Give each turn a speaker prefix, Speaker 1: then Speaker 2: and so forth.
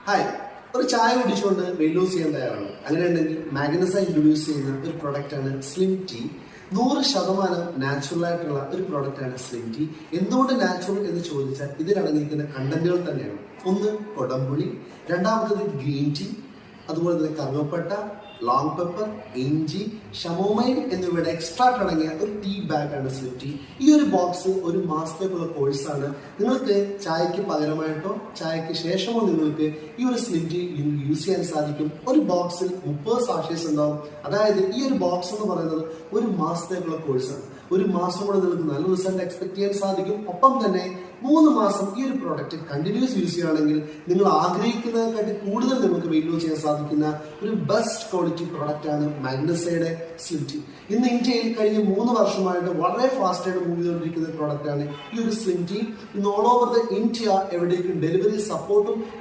Speaker 1: Hi, ഒരു ചായ കുടിച്ചുകൊണ്ട് weight loss ചെയ്യാൻ തയ്യാറാണ്. അങ്ങനെയുണ്ടെങ്കിൽ മാഗ്നസ ഇൻട്രൊഡ്യൂസ് ചെയ്യുന്ന ഒരു പ്രൊഡക്റ്റ് ആണ് സ്ലിം ടീ. 100% നാച്ചുറൽ ആയിട്ടുള്ള ഒരു പ്രൊഡക്റ്റ് ആണ് സ്ലിം ടീ. എന്തുകൊണ്ട് നാച്ചുറൽ എന്ന് ചോദിച്ചാൽ ഇതിലടങ്ങിയിരിക്കുന്ന കണ്ടന്റുകൾ തന്നെയാണ്. ഒന്ന് കൊടംപുളി, രണ്ടാമത്തത് ഗ്രീൻ ടീ, അതുപോലെ തന്നെ കറുവപ്പട്ട, ലോങ് പെപ്പർ, ഇഞ്ചി, ഷമോമൈൻ എന്നിവയുടെ എക്സ്ട്രാക്ട് അടങ്ങിയ ഒരു ടീ ബാഗ് ആണ് സ്ലിം ടീ. ഈ ഒരു ബോക്സ് ഒരു മാസത്തേക്കുള്ള കോഴ്സാണ്. നിങ്ങൾക്ക് ചായക്ക് പകരമായിട്ടോ ചായക്ക് ശേഷമോ നിങ്ങൾക്ക് ഈ ഒരു സ്ലിം ടീ യൂസ് ചെയ്യാൻ സാധിക്കും. ഒരു ബോക്സിൽ 30 സാഷേസ് ഉണ്ടാവും. അതായത് ഈ ഒരു ബോക്സ് എന്ന് പറയുന്നത് ഒരു മാസത്തേക്കുള്ള കോഴ്സാണ്. ഒരു മാസം കൂടെ നിങ്ങൾക്ക് നല്ല റിസൾട്ട് എക്സ്പെക്ട് ചെയ്യാൻ സാധിക്കും. ഒപ്പം തന്നെ 3 മാസം ഈ ഒരു പ്രോഡക്റ്റ് കണ്ടിന്യൂസ് യൂസ് ചെയ്യുകയാണെങ്കിൽ നിങ്ങൾ ആഗ്രഹിക്കുന്നതിനെക്കാട്ടി കൂടുതൽ നിങ്ങൾക്ക് വെയിറ്റ് ലോസ് ചെയ്യാൻ സാധിക്കുന്ന ഒരു ബെസ്റ്റ് ക്വാളിറ്റി പ്രോഡക്റ്റ് ആണ് മാഗ്നസയുടെ സ്ലിം ടീ. ഇന്ന് ഇന്ത്യയിൽ കഴിഞ്ഞ 3 വർഷമായിട്ട് വളരെ ഫാസ്റ്റ് ആയിട്ട് മൂവ് ചെയ്തുകൊണ്ടിരിക്കുന്ന പ്രോഡക്റ്റ് ആണ് ഈ ഒരു സ്ലിം ടീ. ഇന്ന് ഓൾ ഓവർ ദ ഇന്ത്യ എവിടേക്കും ഡെലിവറി സപ്പോർട്ടും